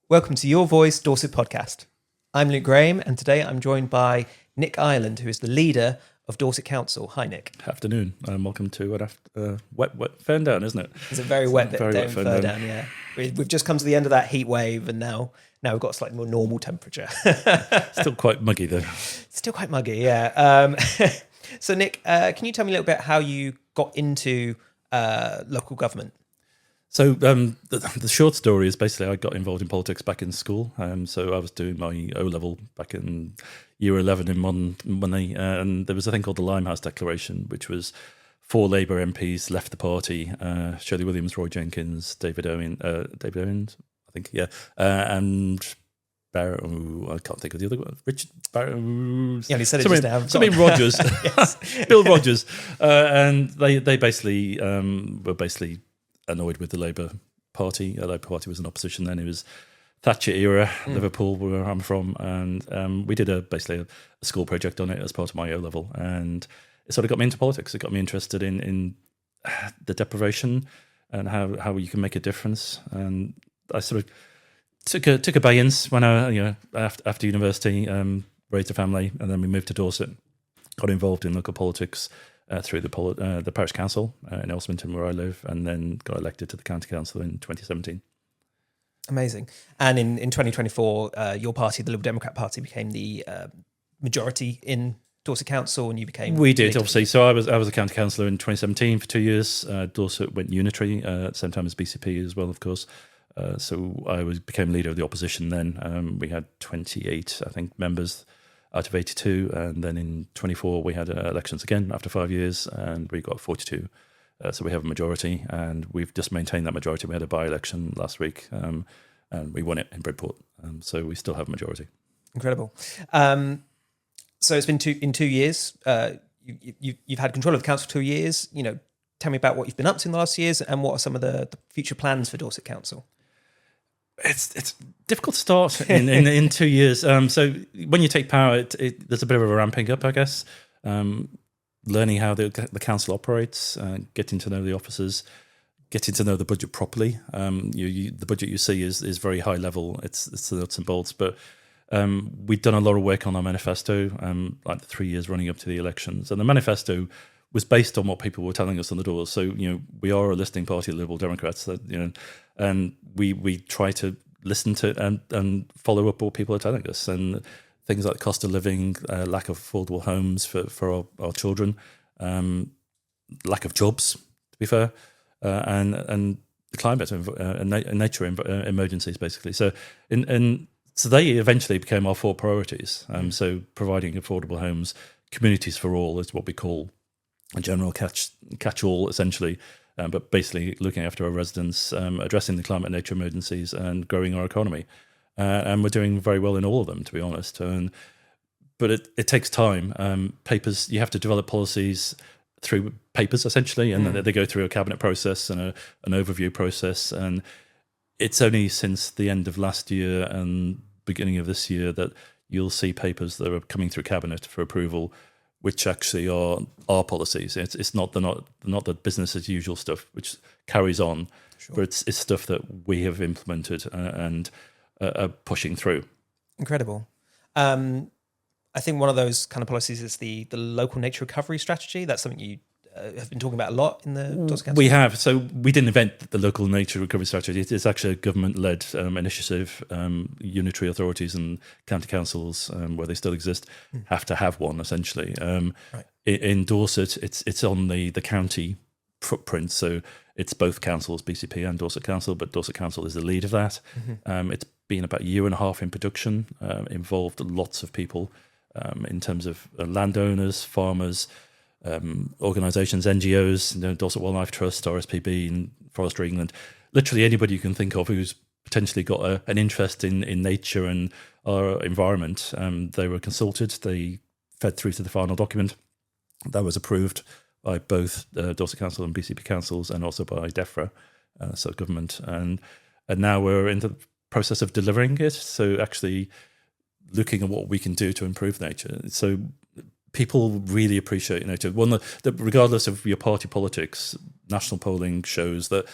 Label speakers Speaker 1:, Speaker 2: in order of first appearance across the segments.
Speaker 1: Welcome to Your Voice Dorset Podcast. I'm Luke Graham, and today I'm joined by Nick Ireland, who is the leader of Dorset Council. Hi, Nick.
Speaker 2: Afternoon. Welcome to wet Ferndown, isn't it?
Speaker 1: It's a very wet bit down Ferndown, yeah. We've just come to the end of that heat wave, and now we've got a slightly more normal temperature.
Speaker 2: Still quite muggy, though.
Speaker 1: Still quite muggy, yeah. So, Nick, can you tell me a little bit how you got into local government?
Speaker 2: So the short story is basically I got involved in politics back in school. So I was doing my O-level back in year 11 in modern money, and there was a thing called the Limehouse Declaration, which was 4 Labour MPs left the party: Shirley Williams, Roy Jenkins, David Owens, I think, yeah, and Barrett. I can't think of the other one. Richard Barrett.
Speaker 1: Yeah, he said it just now.
Speaker 2: Something Rogers, Bill Rogers, and they basically were basically annoyed with the Labour Party. The Labour Party was in opposition then. It was Thatcher era, Liverpool, where I'm from, and we did basically a school project on it as part of my O-level, and it sort of got me into politics. It got me interested in the deprivation and how you can make a difference. And I sort of took abeyance when I, after university, raised a family, and then we moved to Dorset, got involved in local politics through the parish council in Elsminton, where I live, and then got elected to the county council in 2017.
Speaker 1: Amazing. And in 2024, your party, the Liberal Democrat Party, became the majority in Dorset Council, and you became...
Speaker 2: We did, obviously. So I was a county councillor in 2017 for 2 years. Dorset went unitary at the same time as BCP as well, of course. So I became leader of the opposition then. We had 28, I think, members out of 82, and then in 24 we had elections again after 5 years, and we got 42. So we have a majority, and we've just maintained that majority. We had a by-election last week, and we won it in Bridport. So we still have a majority.
Speaker 1: Incredible. So it's been 2 years. You've had control of the council for 2 years. Tell me about what you've been up to in the last years, and what are some of the future plans for Dorset Council?
Speaker 2: It's difficult to start in 2 years. So when you take power, there's a bit of a ramping up, I guess. Learning how the council operates, getting to know the officers, getting to know the budget properly. The budget you see is very high level. It's the nuts and bolts. But we've done a lot of work on our manifesto, like the 3 years running up to the elections. And the manifesto was based on what people were telling us on the doors. So, we are a listening party, the Liberal Democrats, and we try to listen to and follow up what people are telling us. And things like cost of living, lack of affordable homes for our children, lack of jobs, to be fair, and the climate and nature emergencies, basically. So so they eventually became our 4 priorities. So providing affordable homes, communities for all is what we call a general catch-all, essentially, but basically looking after our residents, addressing the climate and nature emergencies, and growing our economy. And we're doing very well in all of them, to be honest. But it takes time. Papers, you have to develop policies through papers, essentially, and then they go through a cabinet process and an overview process. And it's only since the end of last year and beginning of this year that you'll see papers that are coming through cabinet for approval, which actually are our policies. It's not the business as usual stuff, which carries on, sure, but it's stuff that we have implemented and are pushing through.
Speaker 1: Incredible. I think one of those kind of policies is the local nature recovery strategy. That's something you have been talking about a lot in the Dorset Council.
Speaker 2: We have. So we didn't invent the local nature recovery strategy. It's actually a government-led initiative. Unitary authorities and county councils, where they still exist, have to have one, essentially. Right. In Dorset, it's on the county footprint. So it's both councils, BCP and Dorset Council, but Dorset Council is the lead of that. Mm-hmm. It's been about a year and a half in production, involved lots of people in terms of landowners, farmers, organisations, NGOs, Dorset Wildlife Trust, RSPB, and Forestry England. Literally anybody you can think of who's potentially got an interest in nature and our environment. They were consulted. They fed through to the final document that was approved by both Dorset Council and BCP councils, and also by DEFRA, so government. And now we're in the process of delivering it. So actually looking at what we can do to improve nature. So people really appreciate nature. Regardless of your party politics, national polling shows that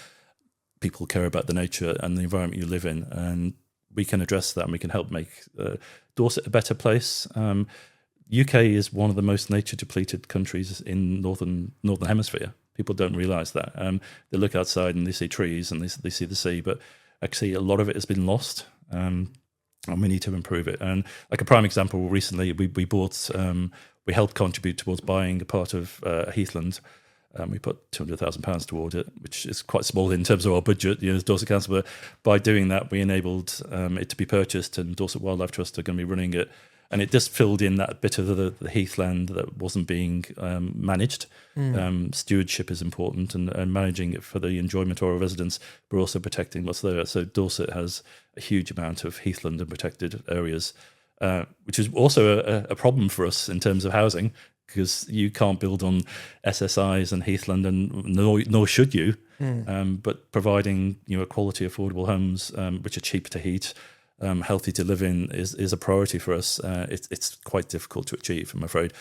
Speaker 2: people care about the nature and the environment you live in. And we can address that and we can help make Dorset a better place. UK is one of the most nature depleted countries in northern hemisphere. People don't realise that. They look outside and they see trees and they see the sea, but actually a lot of it has been lost, and we need to improve it. And like a prime example, recently we bought, we helped contribute towards buying a part of heathland. We put £200,000 toward it, which is quite small in terms of our budget, as Dorset Council. But by doing that, we enabled it to be purchased, and Dorset Wildlife Trust are going to be running it. And it just filled in that bit of the heathland that wasn't being managed. Stewardship is important, and managing it for the enjoyment of our residents, but also protecting what's there. So Dorset has a huge amount of heathland and protected areas, which is also a problem for us in terms of housing, because you can't build on SSIs and heathland, and nor should you. But providing quality, affordable homes which are cheap to heat, healthy to live in is a priority for us. It's quite difficult to achieve, I'm afraid,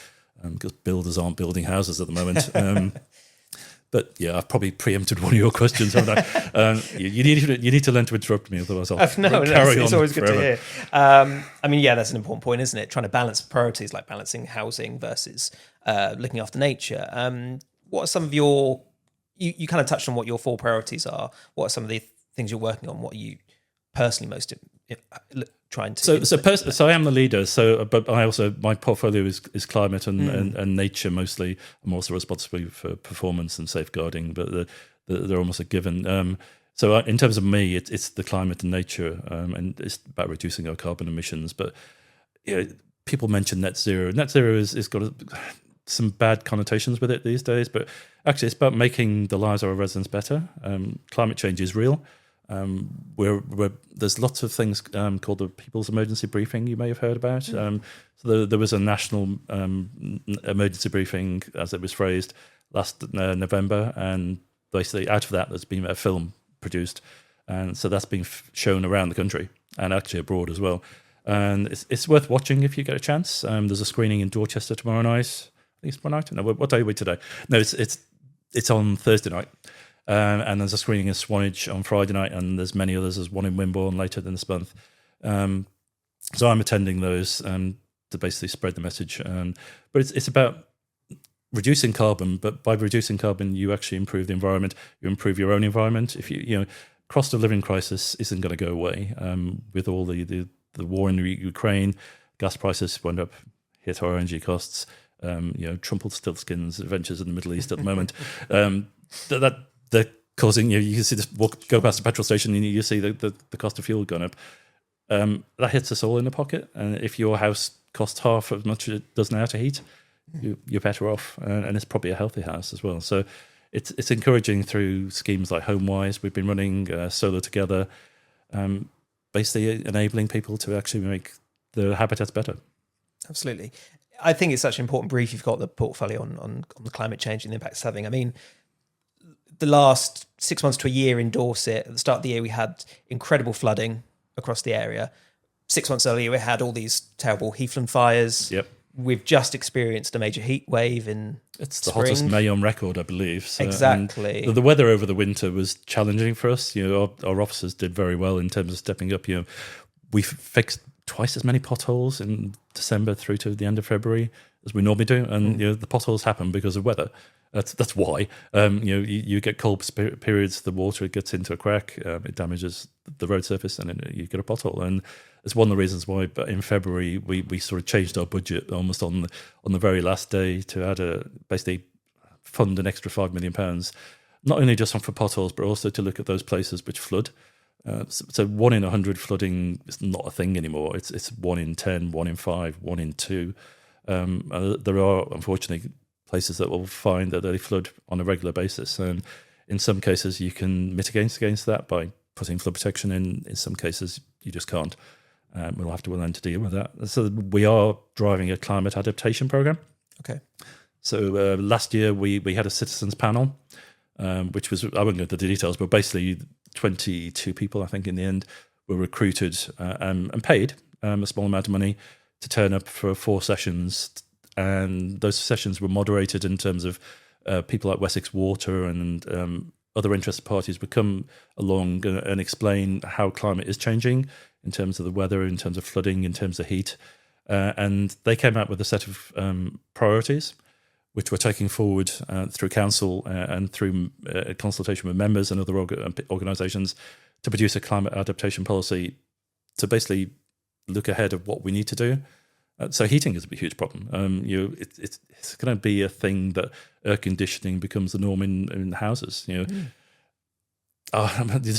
Speaker 2: because builders aren't building houses at the moment. But yeah, I've probably preempted one of your questions, haven't I? You need to learn to interrupt me, otherwise I'll carry on.
Speaker 1: It's always good
Speaker 2: forever.
Speaker 1: to hear. I mean, yeah, that's an important point, isn't it? Trying to balance priorities, like balancing housing versus looking after nature. What are some of your? You kind of touched on what your 4 priorities are. What are some of the things you're working on? What are you personally most trying to?
Speaker 2: So I am the leader. But I also, my portfolio is climate and nature mostly. I'm also responsible for performance and safeguarding, but they're almost a given. So in terms of me, it's the climate and nature, and it's about reducing our carbon emissions. But people mention net zero. Net zero is got some bad connotations with it these days, but actually it's about making the lives of our residents better. Climate change is real. There's lots of things called the People's Emergency Briefing you may have heard about. So there was a national emergency briefing, as it was phrased, last November, and basically out of that there's been a film produced, and so that's being shown around the country and actually abroad as well. And it's worth watching if you get a chance. There's a screening in Dorchester tomorrow night. I think it's tomorrow night. No, what day are we today? No, it's on Thursday night. And there's a screening in Swanage on Friday night, and there's many others. There's one in Wimborne later this month. So I'm attending those to basically spread the message. But it's about reducing carbon. But by reducing carbon, you actually improve the environment. You improve your own environment. If cost of living crisis isn't going to go away with all the war in Ukraine. Gas prices went up, hit our energy costs. Trump Stiltskins adventures in the Middle East at the moment. They're causing, you can see this, go past the petrol station and you see the cost of fuel going up. That hits us all in the pocket. And if your house costs half as much as it does now to heat, you're better off. And it's probably a healthy house as well. So it's encouraging through schemes like HomeWise. We've been running Solar Together, basically enabling people to actually make their habitats better.
Speaker 1: Absolutely. I think it's such an important brief you've got, the portfolio on the climate change and the impact it's having. I mean, the last 6 months to a year in Dorset, at the start of the year, we had incredible flooding across the area. 6 months earlier, we had all these terrible heathland fires.
Speaker 2: Yep.
Speaker 1: We've just experienced a major heat wave in
Speaker 2: It's the hottest May on record, I believe. So,
Speaker 1: exactly.
Speaker 2: The weather over the winter was challenging for us. Our officers did very well in terms of stepping up. We fixed twice as many potholes in December through to the end of February as we normally do, and the potholes happen because of weather. That's why. You get cold periods, the water gets into a crack, it damages the road surface, and then you get a pothole. And it's one of the reasons why. But in February, we sort of changed our budget almost on the very last day to basically fund an extra £5 million, not only just for potholes, but also to look at those places which flood. So 1 in 100 flooding is not a thing anymore. It's 1 in 10, 1 in 5, 1 in 2. There are, unfortunately, places that will find that they flood on a regular basis. And in some cases, you can mitigate against that by putting flood protection in. In some cases, you just can't. We'll have to learn to deal with that. So we are driving a climate adaptation program.
Speaker 1: Okay.
Speaker 2: So last year, we had a citizens panel, which was, I won't go into the details, but basically 22 people, I think, in the end, were recruited and paid a small amount of money to turn up for 4 sessions. And those sessions were moderated in terms of people like Wessex Water and other interested parties would come along and explain how climate is changing in terms of the weather, in terms of flooding, in terms of heat. And they came out with a set of priorities, which we're taking forward through council and through consultation with members and other organisations to produce a climate adaptation policy to basically look ahead of what we need to do. So heating is a huge problem. It's going to be a thing that air conditioning becomes the norm in houses. Just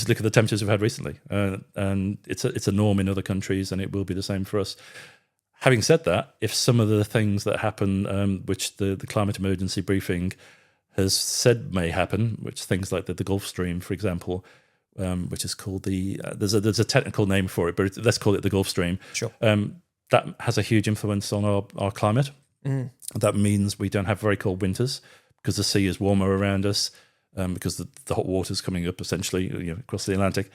Speaker 2: look at the temperatures we've had recently, and it's a norm in other countries, and it will be the same for us. Having said that, if some of the things that happen, which the climate emergency briefing has said may happen, which things like the Gulf Stream, for example, which is called there's a technical name for it, but let's call it the Gulf Stream.
Speaker 1: Sure.
Speaker 2: That has a huge influence on our climate. That means we don't have very cold winters because the sea is warmer around us, because the hot water is coming up essentially across the Atlantic,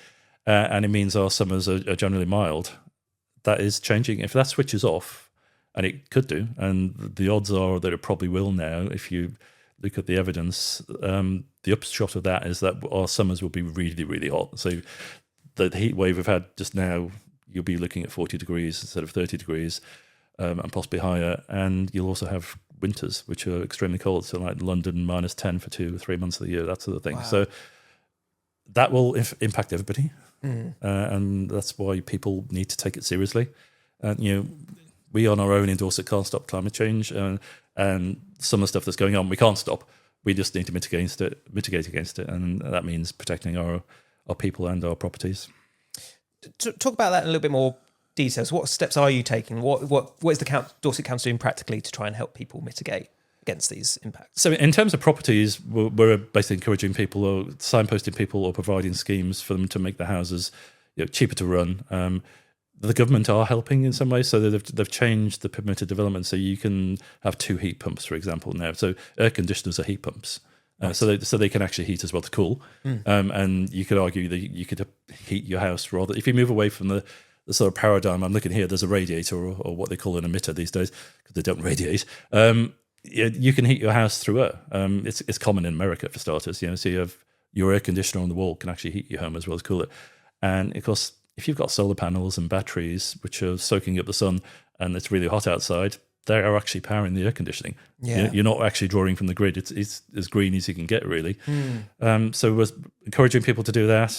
Speaker 2: and it means our summers are generally mild. That is changing. If that switches off, and it could do, and the odds are that it probably will now, if you look at the evidence, the upshot of that is that our summers will be really, really hot. So the heat wave we've had just now, you'll be looking at 40 degrees instead of 30 degrees, and possibly higher. And you'll also have winters, which are extremely cold. So like London, -10 for 2 or 3 months of the year, that sort of thing. Wow. So that will impact everybody. And that's why people need to take it seriously. We on our own in Dorset can't stop climate change, and some of the stuff that's going on we can't stop. We just need to mitigate against it, and that means protecting our people and our properties.
Speaker 1: Talk about that in a little bit more detail. So what steps are you taking? What is the Dorset Council doing practically to try and help people mitigate against these impacts?
Speaker 2: So in terms of properties, we're basically encouraging people, or signposting people, or providing schemes for them to make the houses cheaper to run. The government are helping in some ways, so they've changed the permitted development, so you can have 2 heat pumps, for example, now. So air conditioners are heat pumps, nice. so they can actually heat as well to cool. And you could argue that you could heat your house rather if you move away from the sort of paradigm. I'm looking here. There's a radiator, or what they call an emitter these days, because they don't radiate. You can heat your house through air. It's common in America, for starters. So you have your air conditioner on the wall can actually heat your home as well as cool it. And of course, if you've got solar panels and batteries which are soaking up the sun and it's really hot outside, they are actually powering the air conditioning. Yeah. You're not actually drawing from the grid. It's as green as you can get, really. So we're encouraging people to do that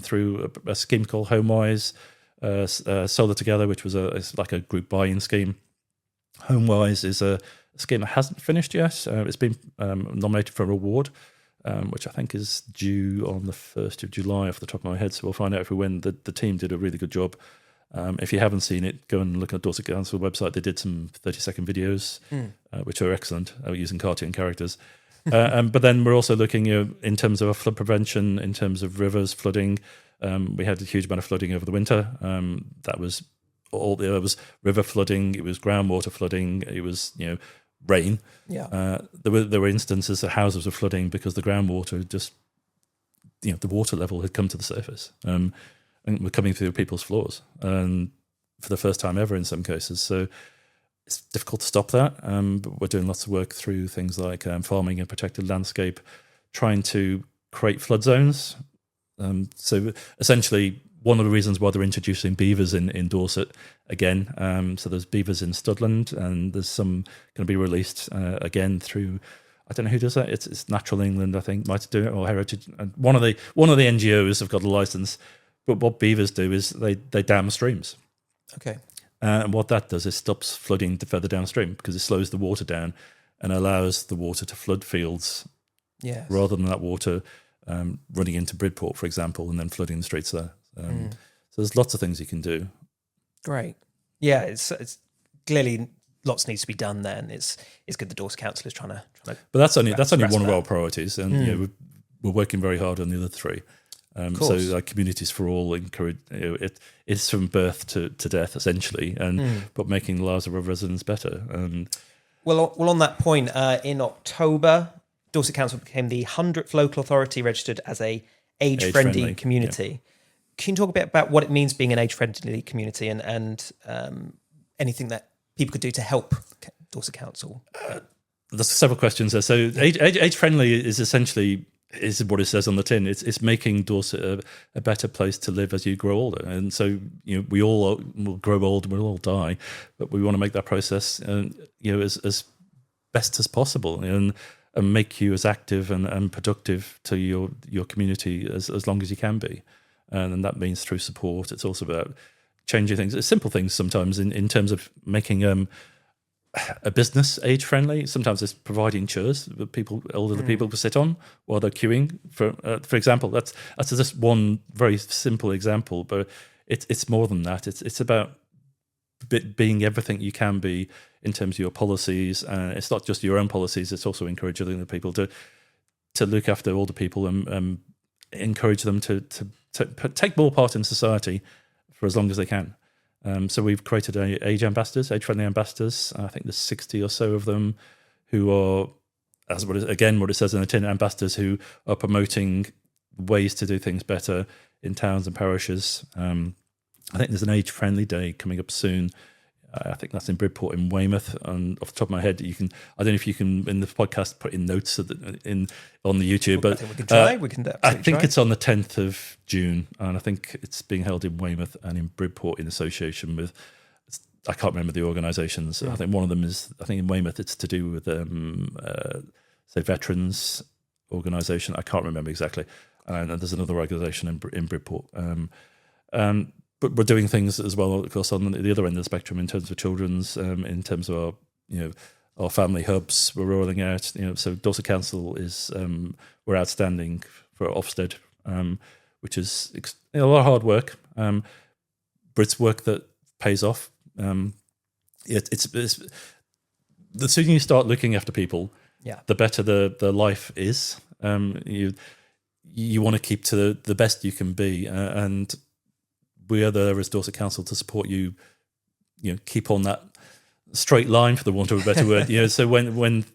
Speaker 2: through a scheme called HomeWise, Solar Together, which was it's like a group buy-in scheme. HomeWise is a scheme that hasn't finished yet. It's been nominated for an award, which I think is due on the 1st of July off the top of my head. So we'll find out if we win. The team did a really good job. If you haven't seen it, go and look at the Dorset Council website. They did some 30-second videos, which are excellent, using cartoon characters. But then we're also looking in terms of flood prevention, in terms of rivers flooding. We had a huge amount of flooding over the winter. That was it was river flooding, it was groundwater flooding, it was rain. There were instances that houses were flooding because the groundwater just the water level had come to the surface and were coming through people's floors, and for the first time ever in some cases. So it's difficult to stop that, but we're doing lots of work through things like farming and protected landscape, trying to create flood zones. So essentially, one of the reasons why they're introducing beavers in Dorset again. So there's beavers in Studland, and there's some going to be released again through, I don't know who does that. It's Natural England, I think, might do it, or Heritage. And one of the NGOs have got a license. But what beavers do is they dam streams.
Speaker 1: Okay.
Speaker 2: And what that does is stops flooding further downstream, because it slows the water down and allows the water to flood fields, rather than that water running into Bridport, for example, and then flooding the streets there. So there's lots of things you can do.
Speaker 1: Great. Yeah, it's clearly lots needs to be done there, and it's good the Dorset Council is trying to.
Speaker 2: But that's only one of our priorities, and we're working very hard on the other 3. So communities for all encourage it's from birth to death essentially, but making the lives of our residents better.
Speaker 1: Well, on that point, in October, Dorset Council became the 100th local authority registered as a age-friendly community. Yeah. Can you talk a bit about what it means being an age-friendly community, and anything that people could do to help Dorset Council?
Speaker 2: There's several questions there. So age-friendly is essentially is what it says on the tin. It's making Dorset a better place to live as you grow older. And so, we all will grow old and we'll all die, but we want to make that process, as best as possible, and make you as active and productive to your community as long as you can be. And that means through support. It's also about changing things. It's simple things sometimes in terms of making a business age friendly. Sometimes it's providing chairs that older people can sit on while they're queuing. For example, that's just one very simple example, but it's more than that. It's about being everything you can be in terms of your policies. It's not just your own policies. It's also encouraging other people to look after older people and encourage them to take more part in society for as long as they can. So we've created age-friendly ambassadors. I think there's 60 or so of them who are, what it says in the tin, ambassadors who are promoting ways to do things better in towns and parishes. I think there's an age-friendly day coming up soon. I think that's in Bridport in Weymouth. And off the top of my head, I don't know if you can in the podcast put in notes on the YouTube. But
Speaker 1: I think we can try. We can.
Speaker 2: I think it's on the 10th of June, and I think it's being held in Weymouth and in Bridport in association with. I can't remember the organisations. I think one of them is. I think in Weymouth it's to do with say veterans organisation. I can't remember exactly. And there's another organisation in Bridport. But we're doing things as well, of course, on the other end of the spectrum in terms of children's, in terms of our family hubs. We're rolling out, so Dorset Council is we're outstanding for Ofsted, which is a lot of hard work, but it's work that pays off. It's the sooner you start looking after people, the better the life is. You want to keep to the best you can be, and we are there as Dorset Council to support you. Keep on that straight line, for the want of a better word. So when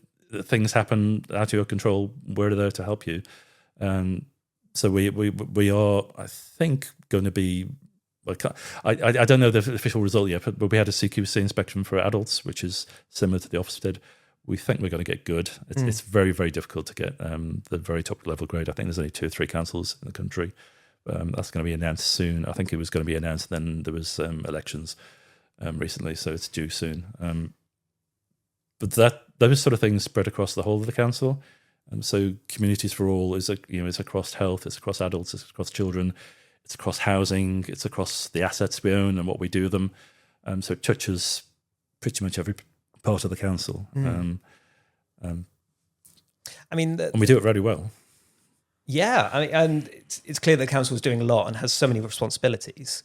Speaker 2: things happen out of your control, we're there to help you. So we are, I think, going to be. I don't know the official result yet, but we had a CQC inspection for adults, which is similar to the Ofsted. We think we're going to get good. It's very, very difficult to get the very top level grade. I think there's only 2 or 3 councils in the country. That's going to be announced soon. I think it was going to be announced, then there was elections recently, so it's due soon. But those sort of things spread across the whole of the council. So Communities for All is it's across health, it's across adults, it's across children, it's across housing, it's across the assets we own and what we do with them. So it touches pretty much every part of the council. And we do it very well.
Speaker 1: Yeah, and it's clear that the council is doing a lot and has so many responsibilities.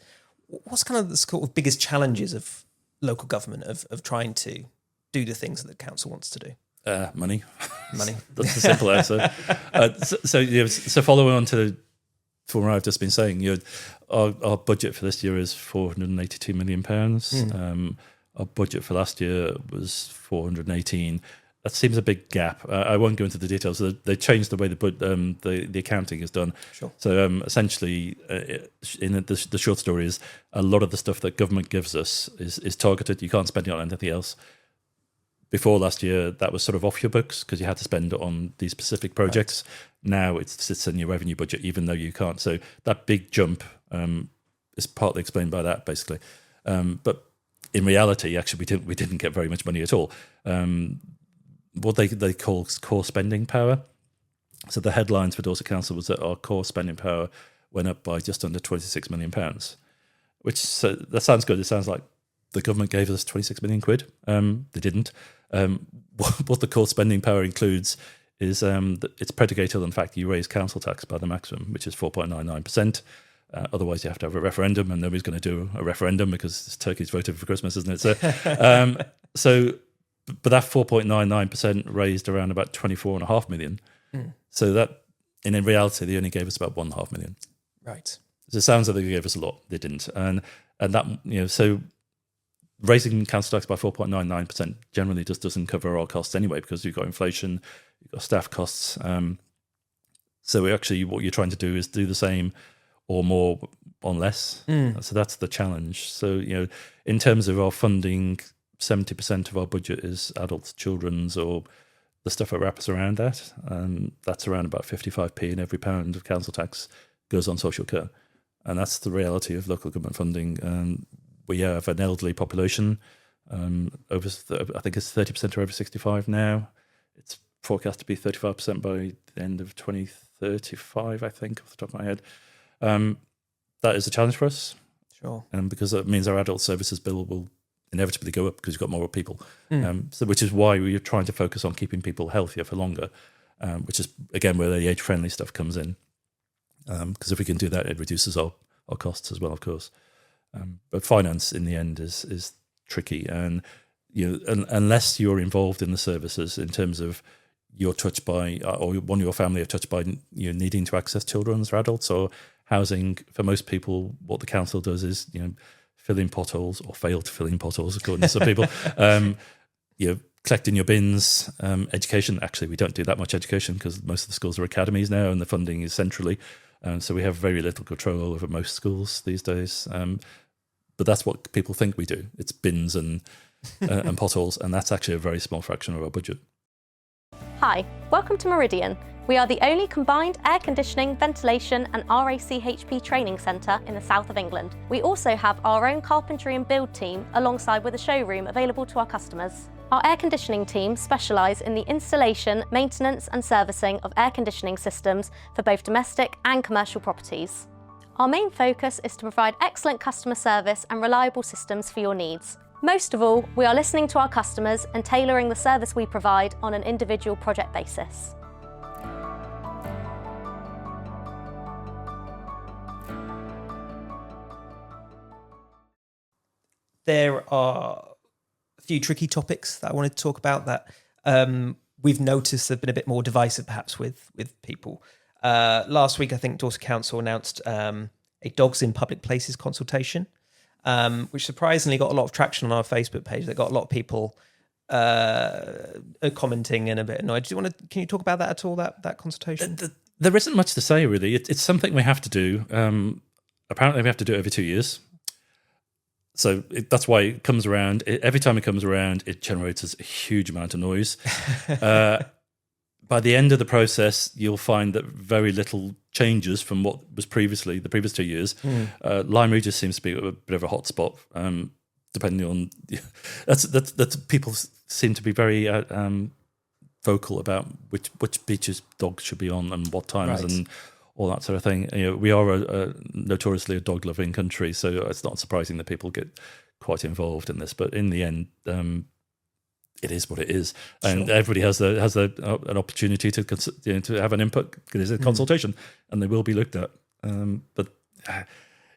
Speaker 1: What's kind of the sort of biggest challenges of local government of trying to do the things that the council wants to do?
Speaker 2: Money.
Speaker 1: That's
Speaker 2: the simple answer. So following on to from what I've just been saying, our budget for this year is £482 million. Our budget for last year was 418. That seems a big gap. I won't go into the details. They changed the way the accounting is done.
Speaker 1: Sure.
Speaker 2: So essentially, in the short story is a lot of the stuff that government gives us is targeted. You can't spend it on anything else. Before last year, that was sort of off your books because you had to spend it on these specific projects. Right. Now it sits in your revenue budget, even though you can't. So that big jump is partly explained by that, basically. But in reality, actually, we didn't get very much money at all. What they call core spending power. So the headlines for Dorset Council was that our core spending power went up by just under £26 million, which that sounds good. It sounds like the government gave us 26 million quid. They didn't. What the core spending power includes is that it's predicated on the fact that you raise council tax by the maximum, which is 4.99%. Otherwise, you have to have a referendum, and nobody's going to do a referendum because Turkey's voted for Christmas, isn't it? But that 4.99% raised around about 24.5 million. So that, in reality, they only gave us about 1.5 million.
Speaker 1: Right.
Speaker 2: So it sounds like they gave us a lot. They didn't. And that, so raising council tax by 4.99% generally just doesn't cover our costs anyway, because you've got inflation, you've got staff costs. So what you're trying to do is do the same or more on less. So that's the challenge. So, in terms of our funding, 70% of our budget is adults, children's, or the stuff that wraps around that, that's around about 55p, and every pound of council tax goes on social care. And that's the reality of local government funding. We have an elderly population. I think it's 30% are over 65 now. It's forecast to be 35% by the end of 2035, I think, off the top of my head. That is a challenge for us.
Speaker 1: Sure.
Speaker 2: Because that means our adult services bill will inevitably go up because you've got more people. So which is why we're trying to focus on keeping people healthier for longer, which is, again, where the age-friendly stuff comes in. Because if we can do that, it reduces our costs as well, of course. But finance, in the end, is tricky. And unless you're involved in the services in terms of you're touched by, or one of your family are touched by needing to access children or adults or housing, for most people, what the council does is, fill in potholes or fail to fill in potholes, according to some people. Collecting your bins, education. Actually, we don't do that much education because most of the schools are academies now and the funding is centrally. So we have very little control over most schools these days. But that's what people think we do. It's bins and potholes, and that's actually a very small fraction of our budget.
Speaker 3: Hi, welcome to Meridian. We are the only combined air conditioning, ventilation and RACHP training centre in the south of England. We also have our own carpentry and build team alongside with a showroom available to our customers. Our air conditioning team specialise in the installation, maintenance and servicing of air conditioning systems for both domestic and commercial properties. Our main focus is to provide excellent customer service and reliable systems for your needs. Most of all, we are listening to our customers and tailoring the service we provide on an individual project basis.
Speaker 1: There are a few tricky topics that I wanted to talk about that we've noticed have been a bit more divisive perhaps with people. Last week, I think Dorset Council announced a dogs in public places consultation, which surprisingly got a lot of traction on our Facebook page. They got a lot of people commenting and a bit annoyed. Can you talk about that at all, that consultation?
Speaker 2: There isn't much to say, really. It's something we have to do. Apparently, we have to do it every 2 years. So that's why it comes around. Every time it comes around, it generates a huge amount of noise. By the end of the process, you'll find that very little changes from what was previously, the previous 2 years. Lyme Regis seems to be a bit of a hot spot, depending on... That's people seem to be very vocal about which beaches dogs should be on and what times and all that sort of thing. We are notoriously a dog-loving country, so it's not surprising that people get quite involved in this. But in the end... it is what it is, and everybody has an opportunity to have an input. There's a consultation, and they will be looked at. But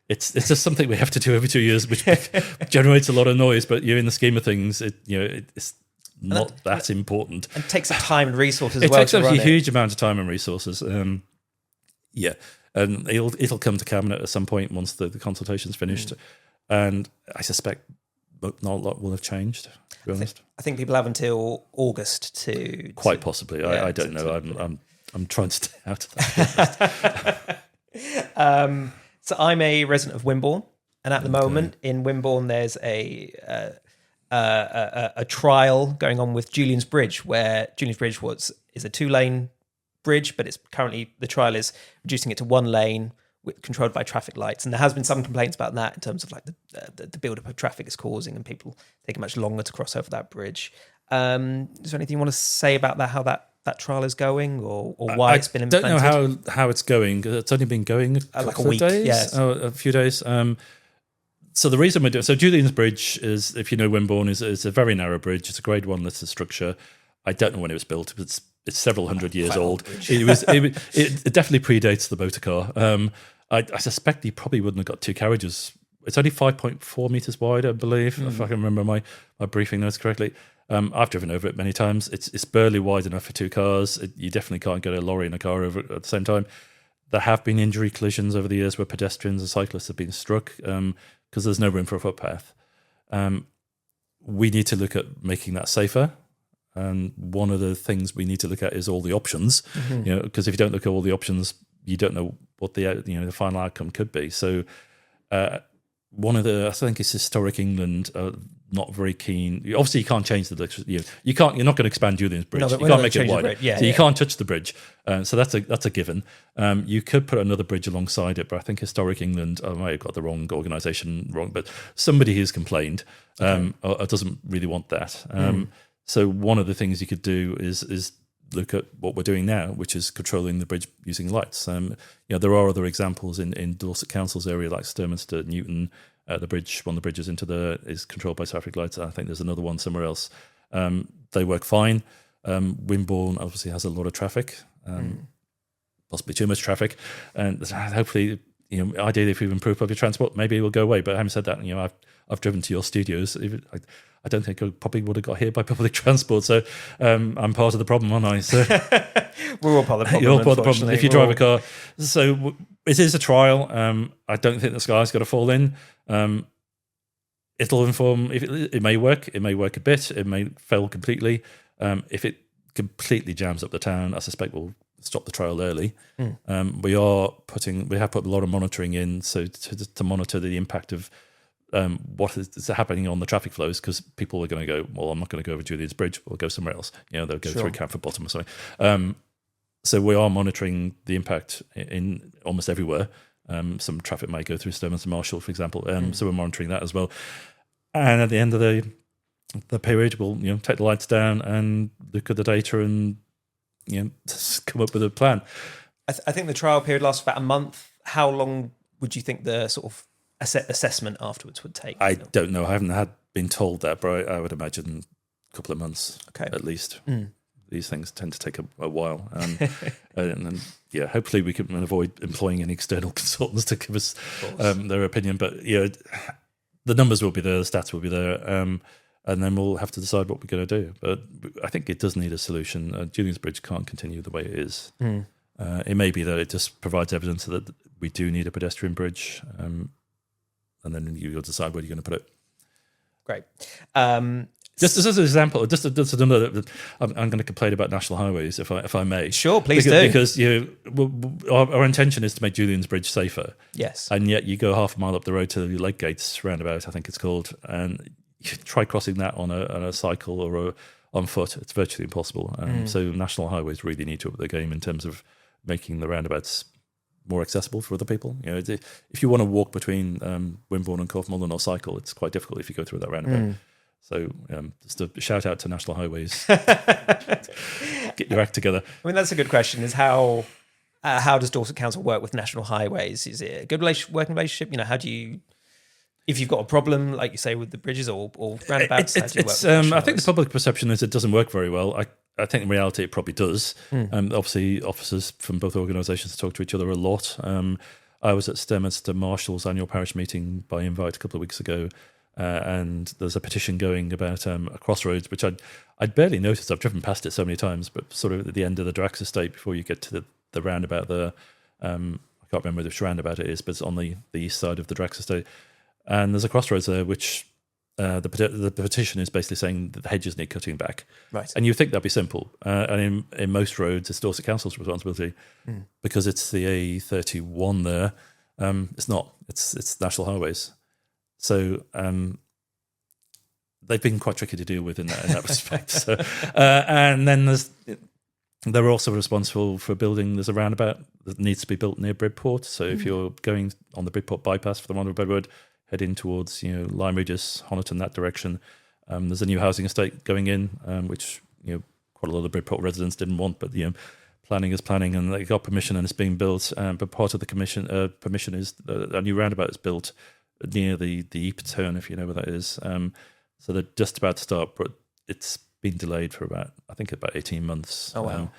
Speaker 2: it's just something we have to do every 2 years, which generates a lot of noise. But in the scheme of things, it's not that important.
Speaker 1: And it takes time and resources.
Speaker 2: It takes a huge amount of time and resources. And it'll come to cabinet at some point once the consultation's finished, and I suspect not a lot will have changed. To be honest,
Speaker 1: I think people have until August to
Speaker 2: quite possibly. I don't know. I'm trying to stay out of that.
Speaker 1: So I'm a resident of Wimborne, and at the moment in Wimborne there's a trial going on with Julian's Bridge, where Julian's Bridge is a 2-lane bridge, but it's currently the trial is reducing it to 1 lane, controlled by traffic lights, and there has been some complaints about that in terms of like the build-up of traffic it's causing, and people taking much longer to cross over that bridge. Is there anything you want to say about that? How that trial is going, or why it's been implemented?
Speaker 2: I don't know how it's going. It's only been going
Speaker 1: like a week,
Speaker 2: days, a few days. So the reason we're doing Julian's Bridge is, if you know Wimborne, is a very narrow bridge. It's a Grade 1 listed structure. I don't know when it was built, but it's several hundred years old. It definitely predates the motor car. I suspect he probably wouldn't have got 2 carriages. It's only 5.4 metres wide, I believe, if I can remember my briefing notes correctly. I've driven over it many times. It's barely wide enough for 2 cars. You definitely can't get a lorry and a car over it at the same time. There have been injury collisions over the years where pedestrians and cyclists have been struck because there's no room for a footpath. We need to look at making that safer. And one of the things we need to look at is all the options, because if you don't look at all the options, you don't know what the final outcome could be. So one of the, I think it's historic England, not very keen. Obviously, you can't change you can't. You're not going to expand Julian's Bridge.
Speaker 1: No,
Speaker 2: You can't make it wider.
Speaker 1: Yeah,
Speaker 2: so you can't touch the bridge. So that's a given. You could put another bridge alongside it, but I think historic England. I might have got the wrong organisation wrong, but somebody has complained or doesn't really want that. So one of the things you could do is look at what we're doing now, which is controlling the bridge using lights. There are other examples in Dorset Council's area, like Sturminster, Newton. The bridge, one of the bridges is controlled by traffic lights. I think there's another one somewhere else. They work fine. Wimborne obviously has a lot of traffic, possibly too much traffic, and hopefully, ideally, if we've improved public transport, maybe it will go away. But having said that, I've driven to your studios. I don't think I probably would have got here by public transport. So I'm part of the problem, aren't I? So
Speaker 1: we're all part of the problem.
Speaker 2: You're all part of the problem if you drive a car. So it is a trial. I don't think the sky's got to fall in. It'll inform. If it may work. It may work a bit. It may fail completely. If it completely jams up the town, I suspect we'll stop the trial early. We have put a lot of monitoring in, so to monitor the impact of what is happening on the traffic flows, because people are going to go, well, I'm not going to go over Julian's Bridge, we'll go somewhere else. They'll go through Camford Bottom or something. So we are monitoring the impact in almost everywhere. Some traffic might go through Sturminster Marshall, for example. So we're monitoring that as well. And at the end of the period, we'll take the lights down and look at the data and come up with a plan.
Speaker 1: I think the trial period lasts about a month. How long would you think the sort of assessment afterwards would take?
Speaker 2: I don't know. I haven't been told that, but I would imagine a couple of months at least. These things tend to take a while. And hopefully we can avoid employing any external consultants to give us their opinion. But the numbers will be there, the stats will be there, and then we'll have to decide what we're going to do. But I think it does need a solution. Julian's Bridge can't continue the way it is. It may be that it just provides evidence that we do need a pedestrian bridge, and then you'll decide where you're going to put it.
Speaker 1: Great.
Speaker 2: Just as an example, just another. I'm going to complain about national highways, if I may.
Speaker 1: Sure, please do.
Speaker 2: Because our intention is to make Julian's Bridge safer.
Speaker 1: Yes.
Speaker 2: And yet you go half a mile up the road to the Lake Gates roundabout, I think it's called, and you try crossing that on a cycle or on foot. It's virtually impossible. So national highways really need to up the game in terms of making the roundabouts more accessible for other people. If you want to walk between Wimborne and Corfmullen or cycle, it's quite difficult if you go through that roundabout. So just a shout out to National Highways. Get your act together.
Speaker 1: I mean, that's a good question, is how does Dorset Council work with National Highways? Is it a good working relationship? How do you, if you've got a problem, like you say, with the bridges or roundabouts, how do you work with National
Speaker 2: I think the public perception is it doesn't work very well. I think in reality it probably does. Obviously, officers from both organisations talk to each other a lot. I was at Sturminster Marshall's annual parish meeting by invite a couple of weeks ago, and there's a petition going about a crossroads, which I'd barely noticed. I've driven past it so many times, but sort of at the end of the Drax estate before you get to the roundabout there. I can't remember which roundabout it is, but it's on the east side of the Drax estate. And there's a crossroads there, which the petition is basically saying that the hedges need cutting back.
Speaker 1: Right.
Speaker 2: And you think that'd be simple. And in most roads, it's Dorset Council's responsibility because it's the A31 there. It's not. It's National Highways. So they've been quite tricky to deal with in that respect. So, and then they're also responsible for building. There's a roundabout that needs to be built near Bridport. So if you're going on the Bridport bypass for the Monroe Road, heading towards Lyme Regis, Honiton, that direction, there's a new housing estate going in, which quite a lot of the Bridport residents didn't want, but planning is planning, and they got permission and it's being built. But part of the permission is a new roundabout is built near the Epe turn, if you know where that is. So they're just about to start, but it's been delayed for about 18 months.
Speaker 1: Oh wow.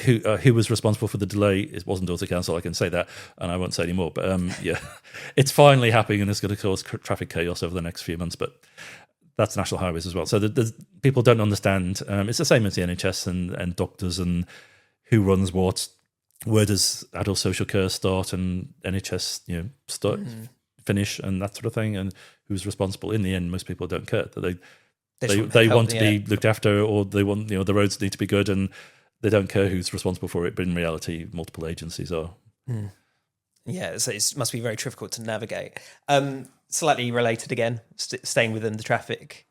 Speaker 2: Who was responsible for the delay? It wasn't Dorset Council, I can say that, and I won't say any more. But it's finally happening, and it's going to cause traffic chaos over the next few months. But that's National Highways as well. So people don't understand. It's the same as the NHS and doctors and who runs what. Where does adult social care start and NHS start, finish, and that sort of thing, and who's responsible? In the end, most people don't care. They want to be looked after, or they want the roads need to be good, and they don't care who's responsible for it. But in reality, multiple agencies are.
Speaker 1: Yeah, so it must be very difficult to navigate. Slightly related again, staying within the traffic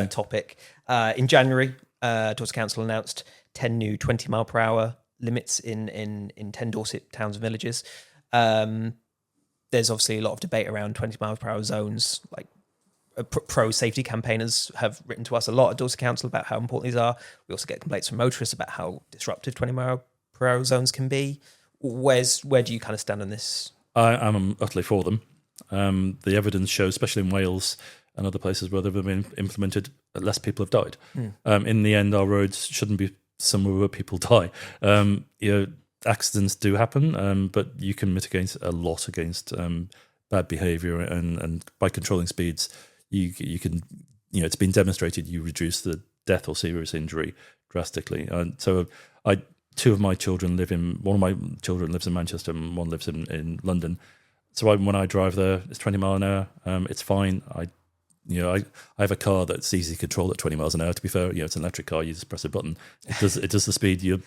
Speaker 1: topic. In January, Dorset Council announced 10 new 20 mile per hour limits in 10 Dorset towns and villages. There's obviously a lot of debate around 20 miles per hour zones. Like pro-safety campaigners have written to us a lot at Dorset Council about how important these are. We also get complaints from motorists about how disruptive 20 mile per hour zones can be. Where do you kind of stand on this?
Speaker 2: I'm utterly for them. The evidence shows, especially in Wales and other places where they've been implemented, less people have died. In the end, our roads shouldn't be somewhere where people die. Accidents do happen, but you can mitigate a lot against bad behaviour, and by controlling speeds, you can. It's been demonstrated you reduce the death or serious injury drastically. And so, one of my children lives in Manchester and one lives in London. So when I drive there, it's 20 mile an hour. It's fine. I have a car that's easy to control at 20 miles an hour. To be fair, it's an electric car. You just press a button. It does the speed.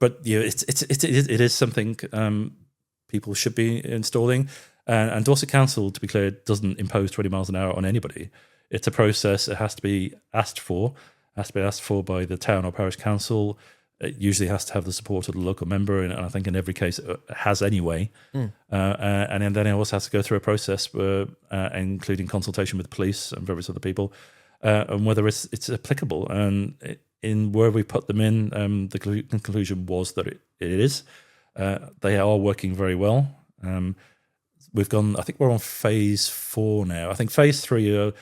Speaker 2: But it is something people should be installing. And Dorset Council, to be clear, doesn't impose 20 miles an hour on anybody. It's a process. It has to be asked for. By the town or parish council. It usually has to have the support of the local member, and I think in every case it has anyway. And then it also has to go through a process including consultation with police and various other people, and whether it's applicable. And in where we put them in, the conclusion was that it is. They are working very well. We've gone. I think we're on phase 4 now. I think phase 3 are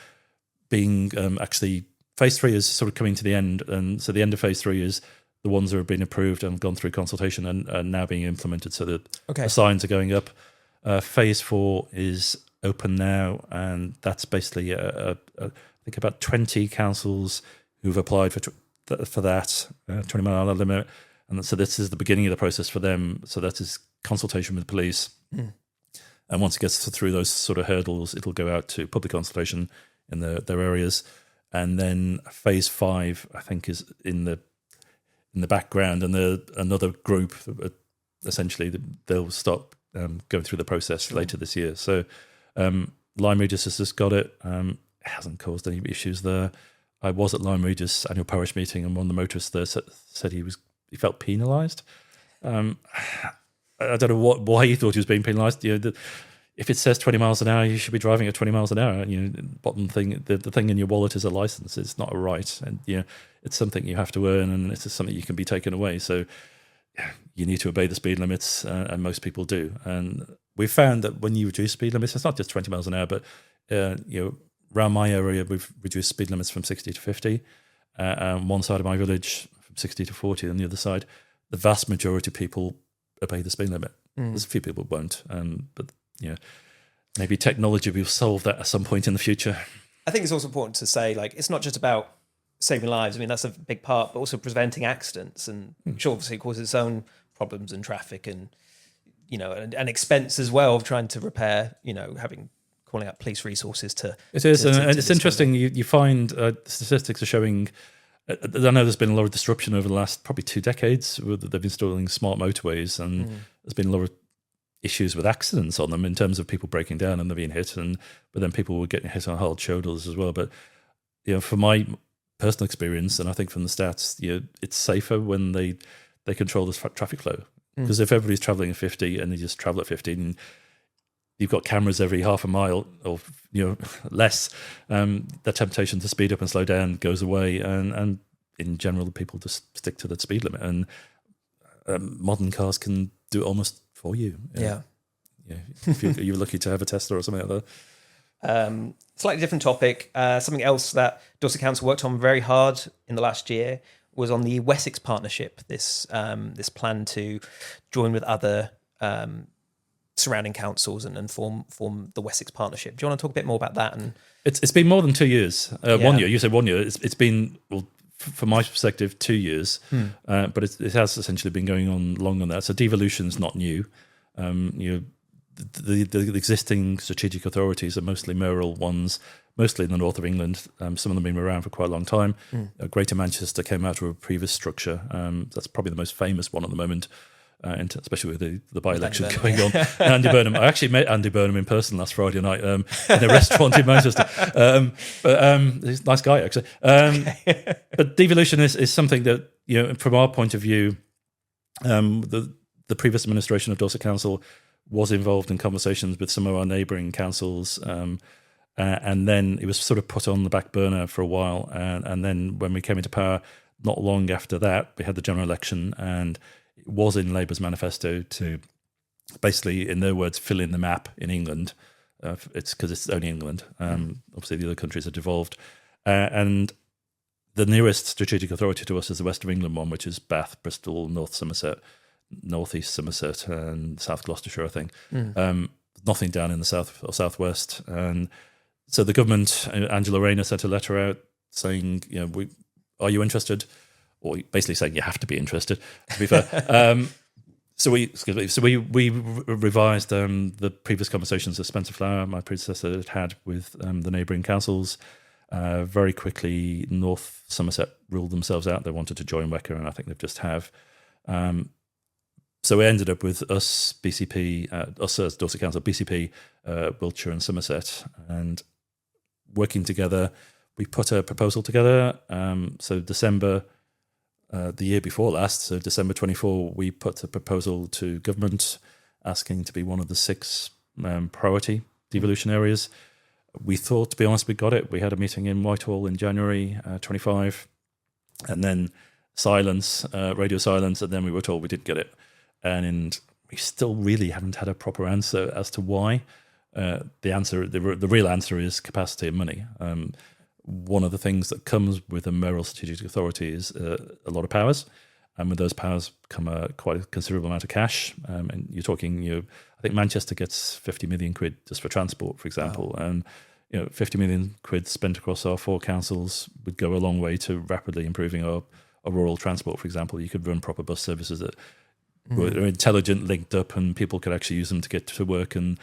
Speaker 2: being actually. Phase 3 is sort of coming to the end, and so the end of phase 3 is the ones that have been approved and gone through consultation and are now being implemented. So the signs are going up. Phase 4 is open now, and that's basically I think about 20 councils who've applied for that 20 mile an hour limit, and so this is the beginning of the process for them. So that is consultation with police, and once it gets through those sort of hurdles, it'll go out to public consultation in their areas. And then phase 5, I think, is in the background, and another group, essentially, they'll start going through the process later this year. So Lyme Regis has just got it. It hasn't caused any issues there. I was at Lyme Regis annual parish meeting, and one of the motorists there said he felt penalised. I don't know why he thought he was being penalised. If it says 20 miles an hour, you should be driving at 20 miles an hour. Bottom thing, the thing in your wallet is a license. It's not a right, and it's something you have to earn, and it's something you can be taken away. So you need to obey the speed limits, and most people do. And we've found that when you reduce speed limits, it's not just 20 miles an hour, but around my area, we've reduced speed limits from 60 to 50. On one side of my village, from 60 to 40. On the other side, the vast majority of people obey the speed limit. There's a few people who won't, but maybe technology will solve that at some point in the future.
Speaker 1: I think it's also important to say, it's not just about saving lives. I mean, that's a big part, but also preventing accidents, and which obviously causes its own problems in traffic, and and expense as well of trying to repair. Calling out police resources to. It is,
Speaker 2: and it's interesting. You find statistics are showing. I know there's been a lot of disruption over the last probably 2 decades. They've been installing smart motorways, and there's been a lot of issues with accidents on them in terms of people breaking down and they're being hit, but then people were getting hit on hard shoulders as well. But from my personal experience, and I think from the stats, it's safer when they control the traffic flow, because if everybody's traveling at 50 and they just travel at 50, and you've got cameras every half a mile or less, the temptation to speed up and slow down goes away, and in general people just stick to that speed limit, and modern cars can do it almost for you. If you're lucky to have a Tesla or something like that.
Speaker 1: Slightly different topic. Something else that Dorset Council worked on very hard in the last year was on the Wessex Partnership. This plan to join with other surrounding councils and form the Wessex Partnership. Do you want to talk a bit more about that? And
Speaker 2: it's been more than 2 years. 1 year. You said 1 year. It's been, well, from my perspective, 2 years. But it has essentially been going on longer than that. So devolution is not new. The existing strategic authorities are mostly mayoral ones, mostly in the north of England. Some of them have been around for quite a long time. Greater Manchester came out of a previous structure. That's probably the most famous one at the moment. especially with the by-election going on. Andy Burnham. I actually met Andy Burnham in person last Friday night in a restaurant in Manchester. But he's a nice guy, actually. But devolution is something that, from our point of view, the previous administration of Dorset Council was involved in conversations with some of our neighbouring councils, and then it was sort of put on the back burner for a while. And then when we came into power, not long after that, we had the general election, and it was in Labour's manifesto to basically, in their words, fill in the map in England. It's because it's only England. Obviously, the other countries are devolved. And the nearest strategic authority to us is the West of England one, which is Bath, Bristol, North Somerset, North East Somerset, and South Gloucestershire, I think. Nothing down in the south or southwest. And so the government, Angela Rayner, sent a letter out saying, are you interested? Or basically saying you have to be interested, to be fair. So we revised the previous conversations that Spencer Flower, my predecessor, had with the neighbouring councils. Very quickly, North Somerset ruled themselves out. They wanted to join Wecker, and I think they've just have. So we ended up with us, BCP, us as Dorset Council, BCP, Wiltshire and Somerset, and working together. We put a proposal together. So December, the year before last, so December 24, we put a proposal to government asking to be one of the 6 priority devolution areas. We thought, to be honest, we got it. We had a meeting in Whitehall in January 25, and then silence, radio silence, and then we were told we didn't get it. And we still really haven't had a proper answer as to why. The real answer is capacity and money. One of the things that comes with a mayoral strategic authority is a lot of powers, and with those powers come quite a considerable amount of cash. And you're talking, I think Manchester gets 50 million quid just for transport, for example, and 50 million quid spent across our 4 councils would go a long way to rapidly improving our rural transport. For example, you could run proper bus services that were intelligent, linked up, and people could actually use them to get to work and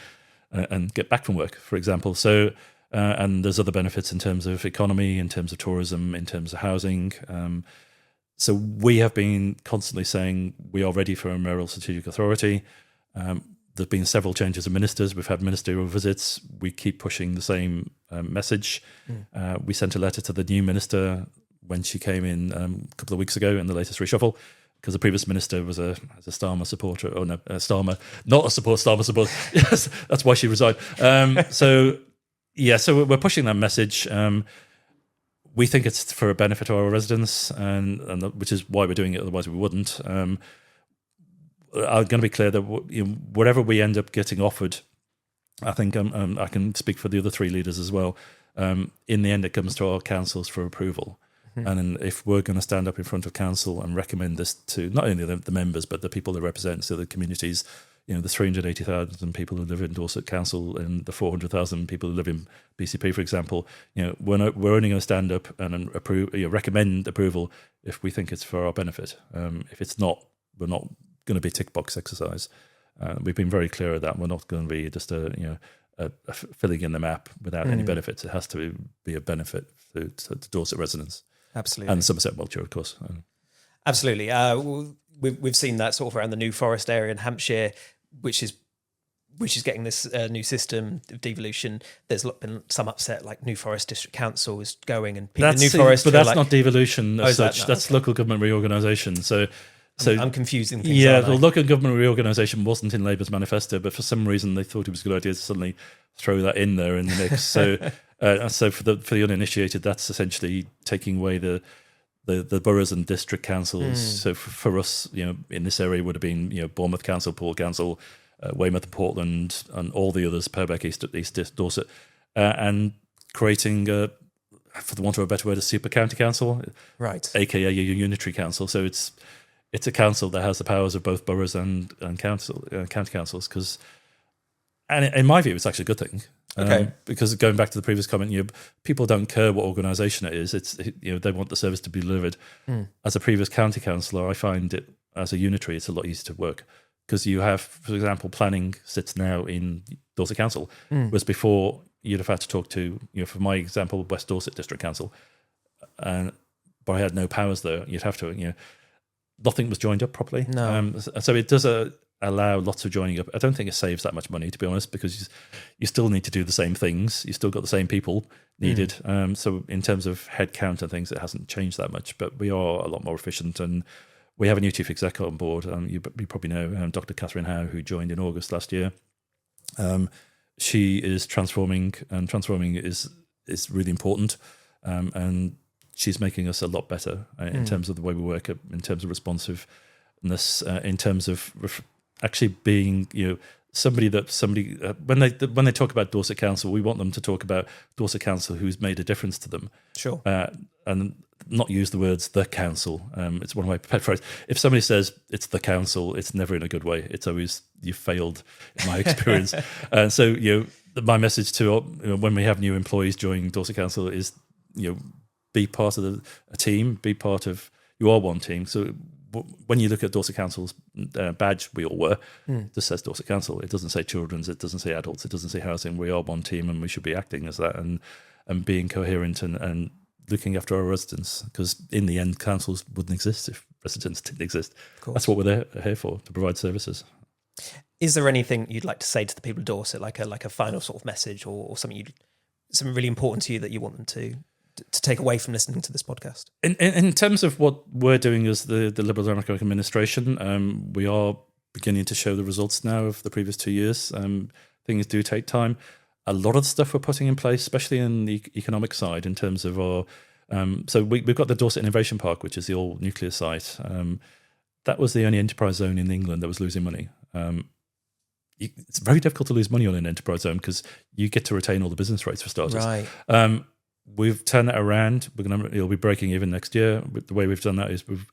Speaker 2: get back from work, for example. So. And there's other benefits in terms of economy, in terms of tourism, in terms of housing. So we have been constantly saying we are ready for a mayoral strategic authority. There's been several changes of ministers. We've had ministerial visits. We keep pushing the same message. We sent a letter to the new minister when she came in a couple of weeks ago in the latest reshuffle, because the previous minister was a Starmer supporter. Oh no, Starmer, not a Starmer supporter. Yes, that's why she resigned. So we're pushing that message. We think it's for a benefit of our residents, and which is why we're doing it. Otherwise, we wouldn't. I'm going to be clear that whatever we end up getting offered, I think I can speak for the other 3 leaders as well. In the end, it comes to our councils for approval. And if we're going to stand up in front of council and recommend this to not only the members but the people they represent, so the communities, the 380,000 people who live in Dorset Council and the 400,000 people who live in BCP, for example, we're only going to stand up and recommend approval if we think it's for our benefit. If it's not, we're not going to be tick box exercise. We've been very clear of that. We're not going to be just a filling in the map without any benefits. It has to be a benefit to Dorset residents.
Speaker 1: Absolutely.
Speaker 2: And Somerset Wiltshire, of course.
Speaker 1: Absolutely. We've seen that sort of around the New Forest area in Hampshire, which is getting this new system of devolution. There's been some upset, like New Forest District Council is going, and people in New Forest.
Speaker 2: But that's not devolution as such. That's local government reorganisation. So
Speaker 1: I'm confusing things.
Speaker 2: Yeah, the local government reorganisation wasn't in Labour's manifesto, but for some reason they thought it was a good idea to suddenly throw that in there in the mix. So for the uninitiated, that's essentially taking away the boroughs and district councils. So for us, in this area would have been Bournemouth Council, Port Council, Weymouth, Portland, and all the others, Purbeck, East Dorset, and creating, for the want of a better word, a super county council,
Speaker 1: right? AKA
Speaker 2: a unitary council. So it's a council that has the powers of both boroughs and county councils. And in my view, it's actually a good thing.
Speaker 1: Okay.
Speaker 2: Because going back to the previous comment, people don't care what organisation it is. They want the service to be delivered. As a previous county councillor, I find it as a unitary, it's a lot easier to work because you have, for example, planning sits now in Dorset Council, whereas before you'd have had to talk to, for my example, West Dorset District Council, but I had no powers there. You'd have to, nothing was joined up properly.
Speaker 1: No.
Speaker 2: So it does allow lots of joining up. I don't think it saves that much money, to be honest, because you still need to do the same things. You still got the same people needed. So in terms of headcount and things, it hasn't changed that much, but we are a lot more efficient. And we have a new chief exec on board. You probably know Dr. Catherine Howe, who joined in August last year. She is transforming, and transforming is really important. And she's making us a lot better in terms of the way we work, in terms of responsiveness, in terms of actually being, somebody when they talk about Dorset Council, we want them to talk about Dorset Council who's made a difference to them.
Speaker 1: Sure.
Speaker 2: And not use the words "the council." It's one of my pet phrases. If somebody says it's the council, it's never in a good way. It's always you failed, in my experience. And so, my message to when we have new employees joining Dorset Council is, be part of a team, you are one team. So when you look at Dorset Council's badge, we all wear, it just says Dorset Council. It doesn't say children's, it doesn't say adults, it doesn't say housing. We are one team, and we should be acting as that and being coherent and looking after our residents, because in the end, councils wouldn't exist if residents didn't exist. That's what we're here for, to provide services.
Speaker 1: Is there anything you'd like to say to the people of Dorset, like a final sort of message, or something really important to you that you want them to take away from listening to this podcast?
Speaker 2: In terms of what we're doing as the Liberal Democratic Administration, we are beginning to show the results now of the previous 2 years. Things do take time. A lot of the stuff we're putting in place, especially in the economic side, in terms of our... so we've got the Dorset Innovation Park, which is the old nuclear site. That was the only enterprise zone in England that was losing money. It's very difficult to lose money on an enterprise zone because you get to retain all the business rates for starters.
Speaker 1: Right.
Speaker 2: We've turned that around. It'll be breaking even next year. The way we've done that is we've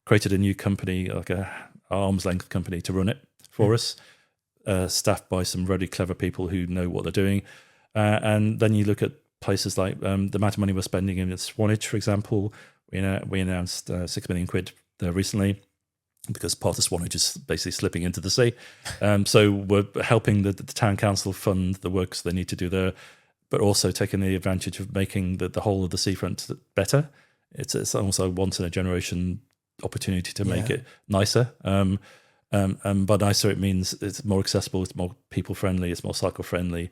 Speaker 2: created a new company, like a arm's length company, to run it for us, staffed by some really clever people who know what they're doing. And then you look at places like the amount of money we're spending in Swanage, for example. We announced £6 million there recently, because part of Swanage is basically slipping into the sea. So we're helping the town council fund the works they need to do there, but also taking the advantage of making the whole of the seafront better. It's also a once-in-a-generation opportunity to make it nicer. By nicer, it means it's more accessible, it's more people-friendly, it's more cycle-friendly.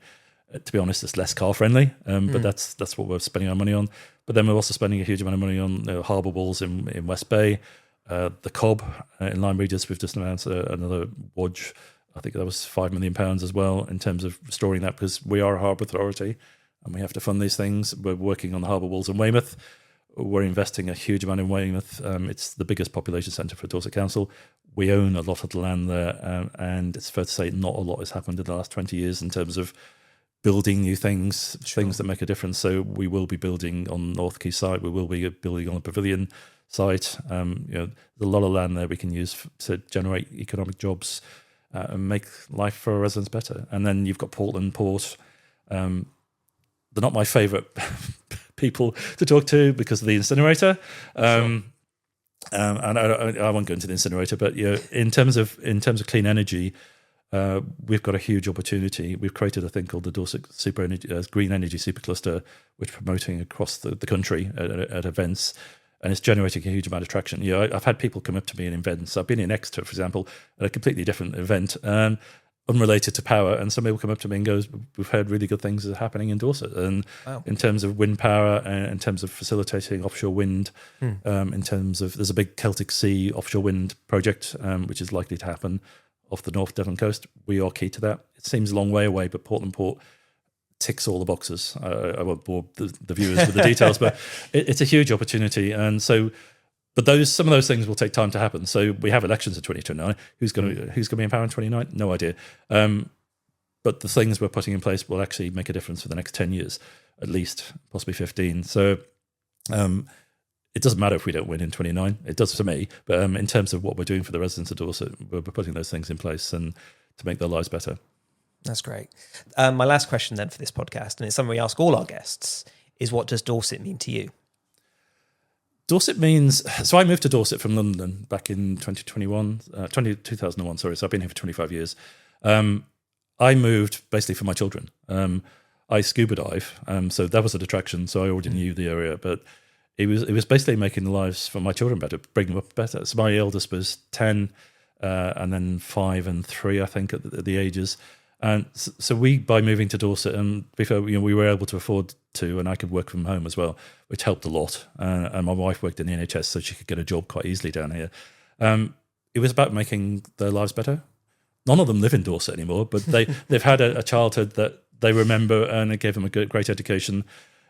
Speaker 2: To be honest, it's less car-friendly, but that's what we're spending our money on. But then we're also spending a huge amount of money on harbour walls in West Bay. The Cobb in Lyme Regis, we've just announced another WODG. I think that was £5 million as well, in terms of restoring that, because we are a harbour authority and we have to fund these things. We're working on the harbour walls in Weymouth. We're investing a huge amount in Weymouth. It's the biggest population centre for Dorset Council. We own a lot of the land there, and it's fair to say not a lot has happened in the last 20 years in terms of building new things, things that make a difference. So we will be building on North Quay site. We will be building on the Pavilion site. There's a lot of land there we can use to generate economic jobs and make life for our residents better. And then you've got Portland Port. They're not my favourite people to talk to because of the incinerator. And I won't go into the incinerator, but in terms of clean energy, we've got a huge opportunity. We've created a thing called the Dorset Green Energy Supercluster, which is promoting across the country at events, and it's generating a huge amount of traction. I've had people come up to me in events. I've been in Exeter, for example, at a completely different event, unrelated to power, and somebody will come up to me and goes, "We've heard really good things are happening in Dorset, and in terms of wind power, and in terms of facilitating offshore wind, in terms of there's a big Celtic Sea offshore wind project which is likely to happen off the North Devon coast. We are key to that. It seems a long way away, but Portland Port ticks all the boxes. I won't bore the viewers with the details, but it's a huge opportunity. And so, but some of those things will take time to happen. So we have elections in 2029. Who's going to be in power in 2029? No idea. But the things we're putting in place will actually make a difference for the next 10 years, at least, possibly 15. So it doesn't matter if we don't win in 29. It does for me. But in terms of what we're doing for the residents of Dorset, we're putting those things in place and to make their lives better.
Speaker 1: That's great. My last question then for this podcast, and it's something we ask all our guests, is what does Dorset mean to you?
Speaker 2: Dorset means... So I moved to Dorset from London back in 2001, sorry. So I've been here for 25 years. I moved basically for my children. I scuba dive, so that was a attraction. So I already knew the area, but it was basically making the lives for my children better, bringing them up better. So my eldest was 10, and then 5 and 3, I think, at the ages. And so we, by moving to Dorset, and before we were able to afford to, and I could work from home as well, which helped a lot. And my wife worked in the NHS, so she could get a job quite easily down here. It was about making their lives better. None of them live in Dorset anymore, but they've had a childhood that they remember, and it gave them a great education.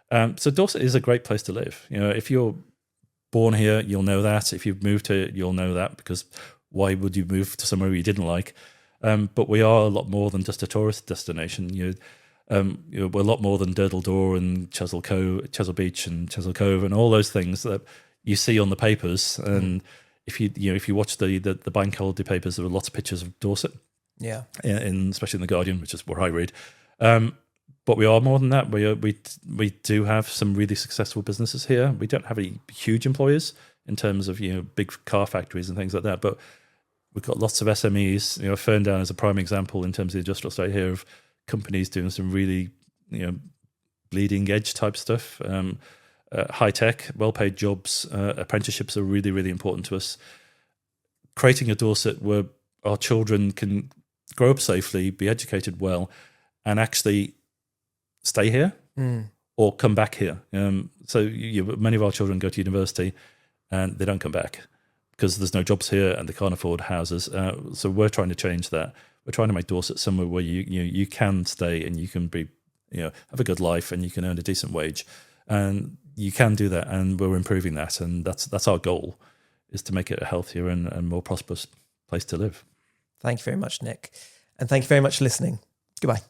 Speaker 2: So Dorset is a great place to live. If you're born here, you'll know that. If you've moved here, you'll know that, because why would you move to somewhere you didn't like? But we are a lot more than just a tourist destination. We're a lot more than Durdle Door and Chesil Beach and Chesil Cove and all those things that you see on the papers. And if you watch the bank holiday papers, there are lots of pictures of Dorset.
Speaker 1: Yeah,
Speaker 2: especially in the Guardian, which is where I read. But we are more than that. We do have some really successful businesses here. We don't have any huge employers in terms of big car factories and things like that, but we've got lots of SMEs. Ferndown is a prime example in terms of the industrial estate here of companies doing some really bleeding edge type stuff. High tech, well paid jobs. Apprenticeships are really, really important to us. Creating a Dorset where our children can grow up safely, be educated well, and actually stay here or come back here. So many of our children go to university and they don't come back because there's no jobs here and they can't afford houses. So we're trying to change that. We're trying to make Dorset somewhere where you can stay and you can be have a good life and you can earn a decent wage, and you can do that. And we're improving that, and that's our goal, is to make it a healthier and more prosperous place to live.
Speaker 1: Thank you very much, Nick, and thank you very much for listening. Goodbye.